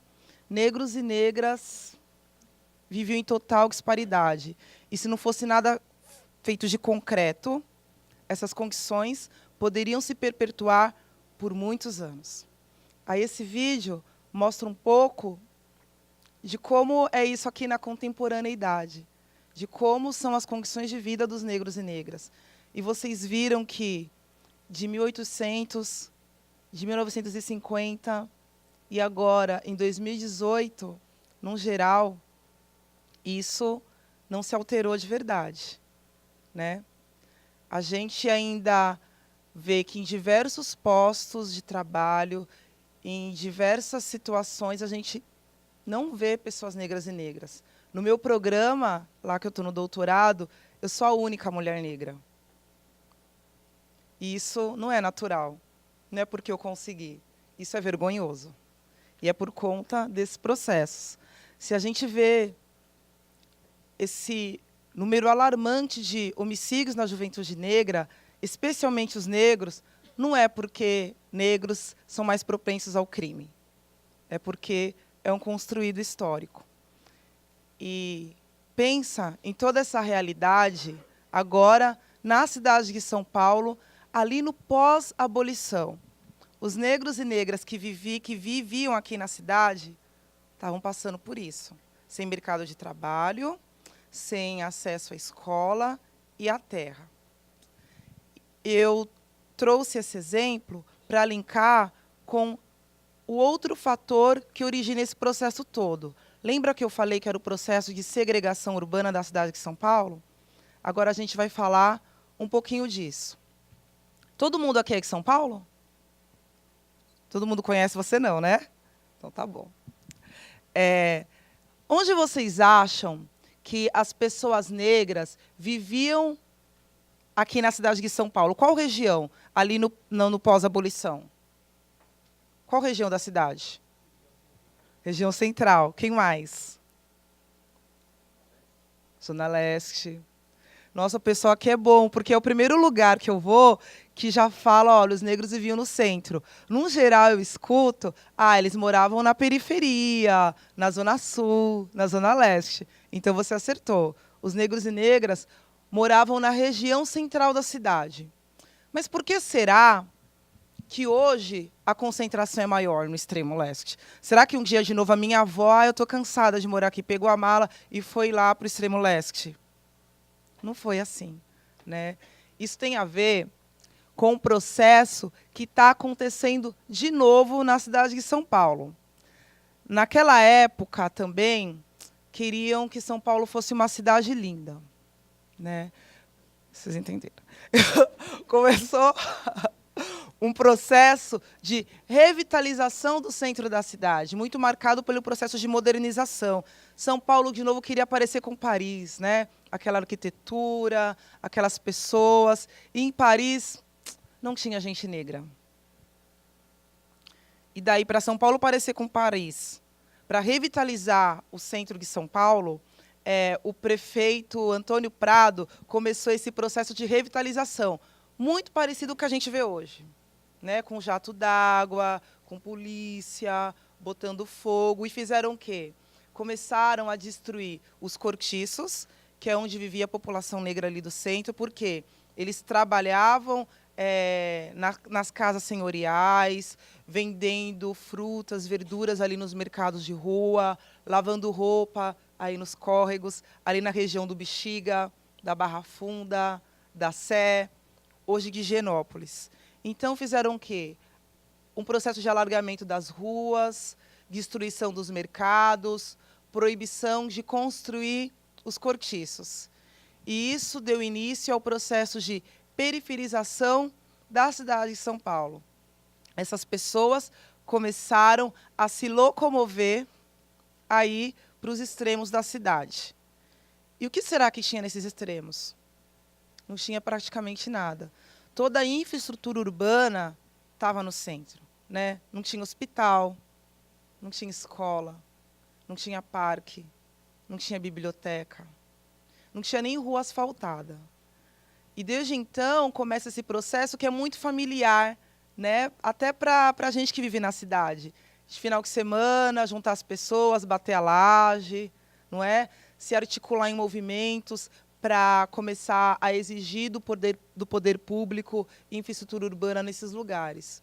C: negros e negras viviam em total disparidade. E se não fosse nada feito de concreto, essas condições poderiam se perpetuar por muitos anos. Aí esse vídeo mostra um pouco de como é isso aqui na contemporaneidade, de como são as condições de vida dos negros e negras. E vocês viram que de 1800, de 1950 e agora, em 2018, num geral, isso não se alterou de verdade, né? A gente ainda vê que em diversos postos de trabalho, em diversas situações, a gente não vê pessoas negras e negras. No meu programa, lá que eu estou no doutorado, eu sou a única mulher negra. E isso não é natural, não é porque eu consegui. Isso é vergonhoso. E é por conta desses processos. Se a gente vê esse número alarmante de homicídios na juventude negra, especialmente os negros, não é porque negros são mais propensos ao crime. É porque é um construído histórico. E pensa em toda essa realidade, agora, na cidade de São Paulo, ali no pós-abolição. Os negros e negras que viviam aqui na cidade estavam passando por isso. Sem mercado de trabalho, sem acesso à escola e à terra. Eu trouxe esse exemplo para linkar com o outro fator que origina esse processo todo. Lembra que eu falei que era o processo de segregação urbana da cidade de São Paulo? Agora a gente vai falar um pouquinho disso. Todo mundo aqui é de São Paulo? Todo mundo conhece você não, né? Então tá bom. Onde vocês acham que as pessoas negras viviam aqui na cidade de São Paulo? Qual região ali no pós-abolição? Qual região da cidade? Região Central. Quem mais? Zona Leste. Nossa, o pessoal aqui é bom, porque é o primeiro lugar que eu vou que já fala, olha, os negros viviam no centro. Num geral, eu escuto, eles moravam na periferia, na Zona Sul, na Zona Leste. Então, você acertou. Os negros e negras moravam na região central da cidade. Mas por que será que hoje a concentração é maior no extremo leste? Será que um dia, de novo, a minha avó, eu estou cansada de morar aqui, pegou a mala e foi lá para o extremo leste? Não foi assim, né? Isso tem a ver com o processo que está acontecendo de novo na cidade de São Paulo. Naquela época também queriam que São Paulo fosse uma cidade linda, né? Vocês entenderam? Começou um processo de revitalização do centro da cidade, muito marcado pelo processo de modernização. São Paulo, de novo, queria parecer com Paris, né? Aquela arquitetura, aquelas pessoas. E em Paris não tinha gente negra. E daí, para São Paulo parecer com Paris, para revitalizar o centro de São Paulo, o prefeito Antônio Prado começou esse processo de revitalização, muito parecido com o que a gente vê hoje, né? Com jato d'água, com polícia, botando fogo. E fizeram o quê? Começaram a destruir os cortiços, que é onde vivia a população negra ali do centro, porque eles trabalhavam nas casas senhoriais, vendendo frutas, verduras ali nos mercados de rua, lavando roupa aí nos córregos, ali na região do Bexiga, da Barra Funda, da Sé, hoje de Higienópolis. Então, fizeram o quê? Um processo de alargamento das ruas, destruição dos mercados, proibição de construir os cortiços. E isso deu início ao processo de periferização da cidade de São Paulo. Essas pessoas começaram a se locomover aí para os extremos da cidade. E o que será que tinha nesses extremos? Não tinha praticamente nada. Toda a infraestrutura urbana estava no centro, né? Não tinha hospital, não tinha escola, não tinha parque, não tinha biblioteca, não tinha nem rua asfaltada. E desde então começa esse processo que é muito familiar, né? Até para a gente que vive na cidade. De final de semana, juntar as pessoas, bater a laje, não é? Se articular em movimentos para começar a exigir do poder público infraestrutura urbana nesses lugares.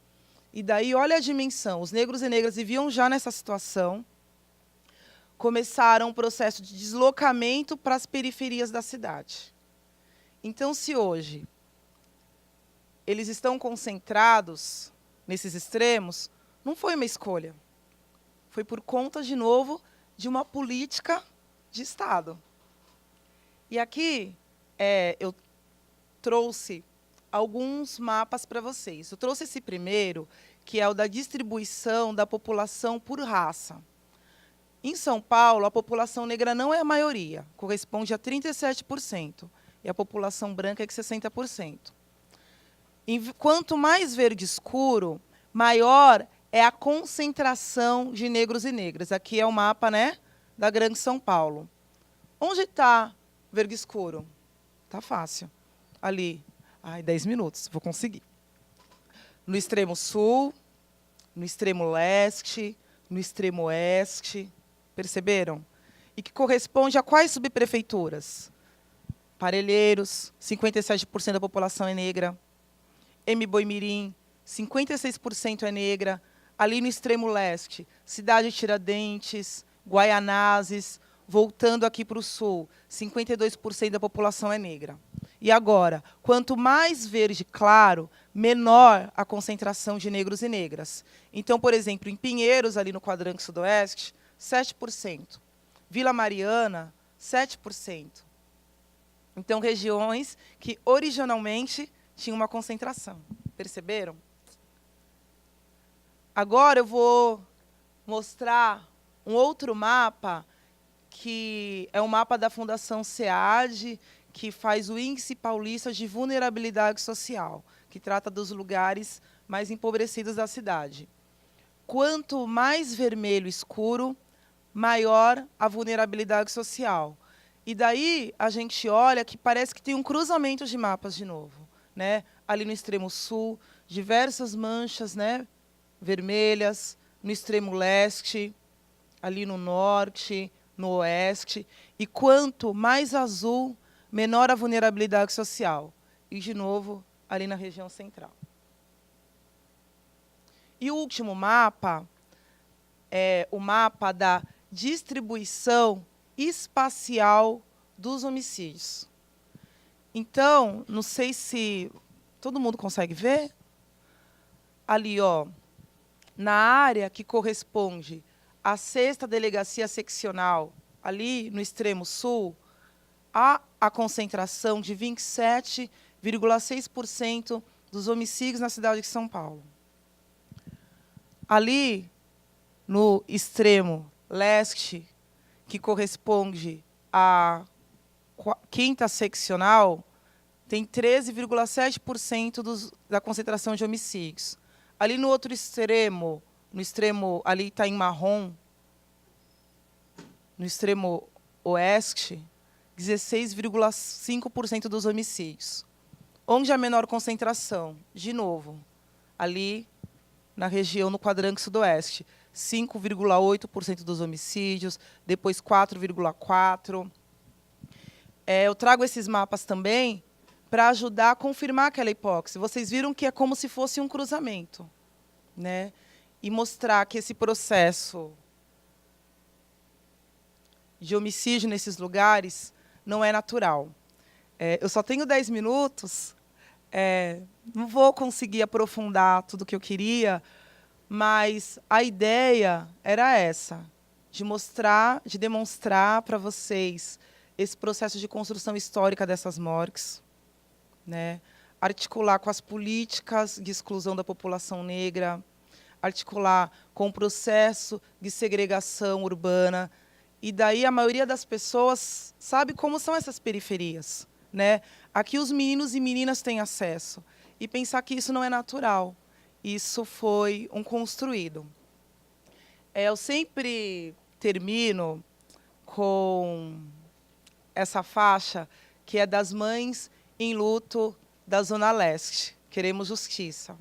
C: E daí, olha a dimensão. Os negros e negras viviam já nessa situação, começaram um processo de deslocamento para as periferias da cidade. Então, se hoje eles estão concentrados nesses extremos, não foi uma escolha. Foi por conta, de novo, de uma política de Estado. E aqui eu trouxe alguns mapas para vocês. Eu trouxe esse primeiro, que é o da distribuição da população por raça. Em São Paulo, a população negra não é a maioria, corresponde a 37%, e a população branca é de 60%. Quanto mais verde escuro, maior é a concentração de negros e negras. Aqui é o mapa, né, da Grande São Paulo. Onde está verde escuro? Está fácil. Ali. 10 minutos, vou conseguir. No extremo sul, no extremo leste, no extremo oeste. Perceberam? E que corresponde a quais subprefeituras? Parelheiros, 57% da população é negra. Mboimirim, 56% é negra. Ali no extremo leste, Cidade Tiradentes, Guaianazes, voltando aqui para o sul, 52% da população é negra. E agora, quanto mais verde claro, menor a concentração de negros e negras. Então, por exemplo, em Pinheiros, ali no quadrante sudoeste, 7%. Vila Mariana, 7%. Então, regiões que originalmente tinham uma concentração. Perceberam? Agora eu vou mostrar um outro mapa, que é um mapa da Fundação SEAD, que faz o Índice Paulista de Vulnerabilidade Social, que trata dos lugares mais empobrecidos da cidade. quanto mais vermelho escuro, maior a vulnerabilidade social. E daí a gente olha que parece que tem um cruzamento de mapas de novo, né? Ali no extremo sul, diversas manchas, né, vermelhas, no extremo leste, ali no norte, no oeste. E quanto mais azul, menor a vulnerabilidade social. E, de novo, ali na região central. E o último mapa é o mapa da distribuição espacial dos homicídios. Então, não sei se todo mundo consegue ver. Ali, ó, na área que corresponde à 6ª Delegacia Seccional, ali no extremo sul, há a concentração de 27,6% dos homicídios na cidade de São Paulo. Ali, no extremo leste, que corresponde à 5ª seccional, tem 13,7% da concentração de homicídios. Ali no outro extremo, no extremo, ali está em marrom, no extremo oeste, 16,5% dos homicídios. Onde há menor concentração? De novo, ali na região, no quadrante sudoeste, 5,8% dos homicídios, depois 4,4%. Eu trago esses mapas também para ajudar a confirmar aquela hipótese. Vocês viram que é como se fosse um cruzamento, né? E mostrar que esse processo de homicídio nesses lugares não é natural. Eu só tenho 10 minutos, não vou conseguir aprofundar tudo o que eu queria, mas a ideia era essa, de mostrar, de demonstrar para vocês esse processo de construção histórica dessas morgues, né? Articular com as políticas de exclusão da população negra, articular com o processo de segregação urbana. E daí a maioria das pessoas sabe como são essas periferias, né? Aqui os meninos e meninas têm acesso. E pensar que isso não é natural. Isso foi um construído. Eu sempre termino com essa faixa, que é das mães em luto da Zona Leste. Queremos justiça.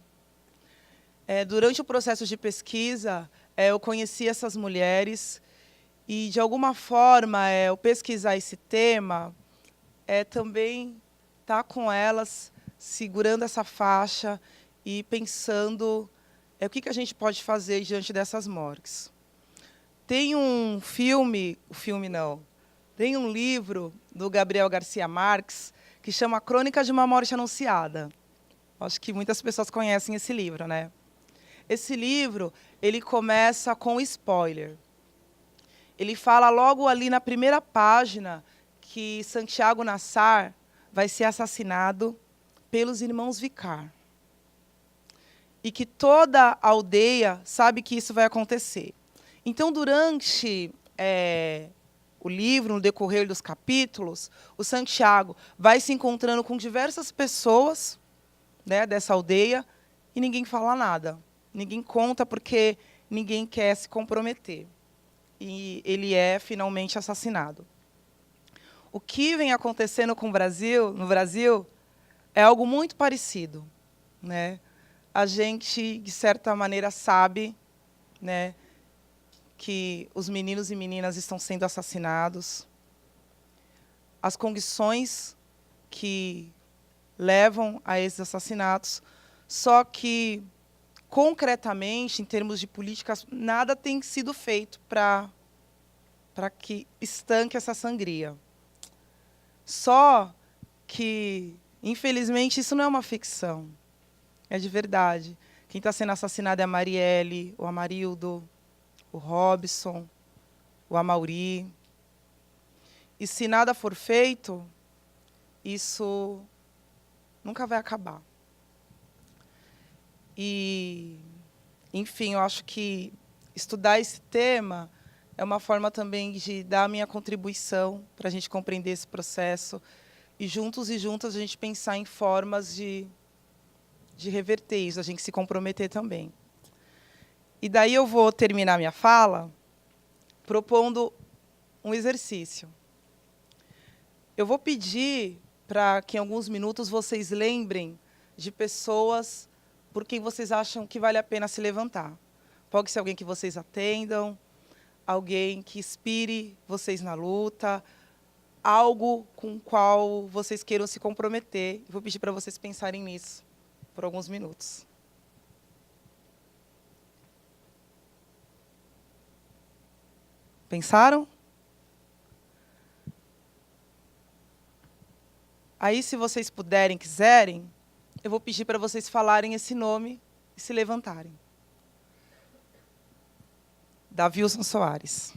C: Durante o processo de pesquisa, eu conheci essas mulheres e, de alguma forma, eu pesquisar esse tema também estar com elas, segurando essa faixa e pensando o que a gente pode fazer diante dessas mortes. Tem um tem um livro do Gabriel Garcia Marques que chama Crônica de uma Morte Anunciada. Acho que muitas pessoas conhecem esse livro, né? Esse livro, ele começa com spoiler. Ele fala logo ali na primeira página que Santiago Nassar vai ser assassinado pelos irmãos Vicar. E que toda a aldeia sabe que isso vai acontecer. Então, durante o livro, no decorrer dos capítulos, o Santiago vai se encontrando com diversas pessoas, né, dessa aldeia e ninguém fala nada. Ninguém conta porque ninguém quer se comprometer. E ele é finalmente assassinado. O que vem acontecendo no Brasil, é algo muito parecido, né? A gente, de certa maneira, sabe, né, que os meninos e meninas estão sendo assassinados. As condições que levam a esses assassinatos, só que, concretamente, em termos de políticas, nada tem sido feito para que estanque essa sangria. Só que, infelizmente, isso não é uma ficção. É de verdade. Quem está sendo assassinado é a Marielle, o Amarildo, o Robson, o Amauri. E se nada for feito, isso nunca vai acabar. E, enfim, eu acho que estudar esse tema é uma forma também de dar a minha contribuição para a gente compreender esse processo e, juntos e juntas, a gente pensar em formas de reverter isso, a gente se comprometer também. E daí eu vou terminar minha fala propondo um exercício. Eu vou pedir para que, em alguns minutos, vocês lembrem de pessoas por quem vocês acham que vale a pena se levantar. Pode ser alguém que vocês atendam, alguém que inspire vocês na luta, algo com o qual vocês queiram se comprometer. Vou pedir para vocês pensarem nisso por alguns minutos. Pensaram? Aí, se vocês puderem, quiserem, eu vou pedir para vocês falarem esse nome e se levantarem. Davilson Soares.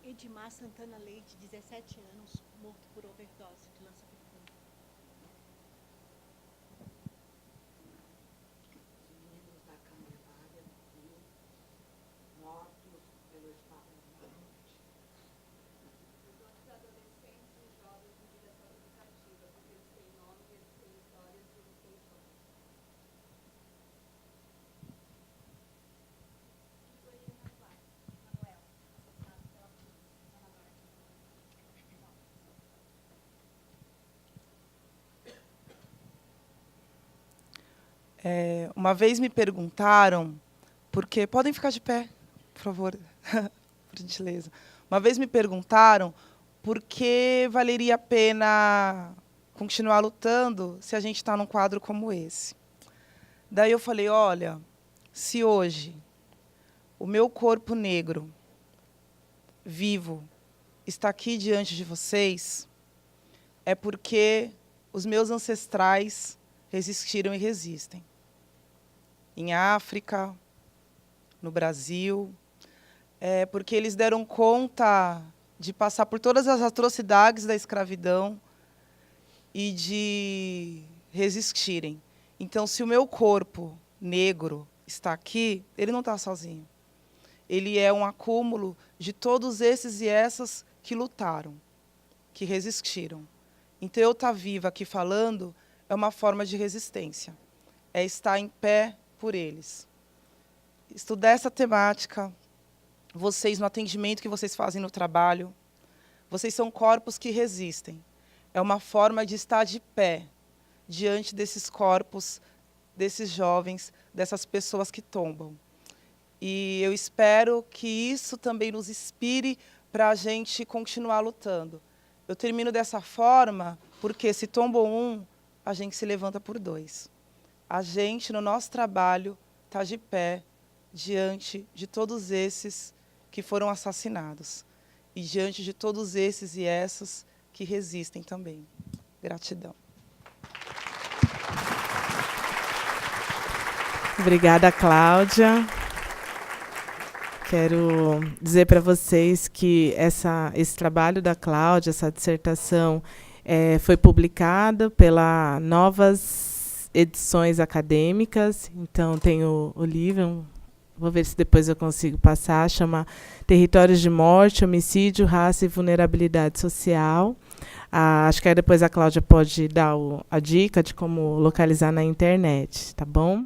G: Edmar Santana Leite, 17 anos, morto por overdose de lança-perfume.
H: Meninos da Camelária do Rio, mortos pelo Estado da Morte.
I: Os adolescentes e jovens de direção educativa, porque eles têm nome, eles têm histórias e eles têm histórias.
C: Uma vez me perguntaram, porque podem ficar de pé, por favor, por gentileza. Uma vez me perguntaram porque valeria a pena continuar lutando se a gente está num quadro como esse. Daí eu falei, olha, se hoje o meu corpo negro, vivo, está aqui diante de vocês, é porque os meus ancestrais resistiram e resistem. Em África, no Brasil, porque eles deram conta de passar por todas as atrocidades da escravidão e de resistirem. Então, se o meu corpo negro está aqui, ele não está sozinho. Ele é um acúmulo de todos esses e essas que lutaram, que resistiram. Então, eu estar viva aqui falando é uma forma de resistência. É estar em pé por eles. Estudar essa temática, vocês, no atendimento que vocês fazem no trabalho, vocês são corpos que resistem. É uma forma de estar de pé diante desses corpos, desses jovens, dessas pessoas que tombam. E eu espero que isso também nos inspire para a gente continuar lutando. Eu termino dessa forma porque, se tombam um, a gente se levanta por dois. A gente, no nosso trabalho, está de pé diante de todos esses que foram assassinados e diante de todos esses e essas que resistem também. Gratidão.
B: Obrigada, Cláudia. Quero dizer para vocês que esse trabalho da Cláudia, essa dissertação, foi publicada pela Novas Edições Acadêmicas. Então, tem o livro, vou ver se depois eu consigo passar, chama Territórios de Morte, Homicídio, Raça e Vulnerabilidade Social. Acho que aí depois a Cláudia pode dar a dica de como localizar na internet, tá bom?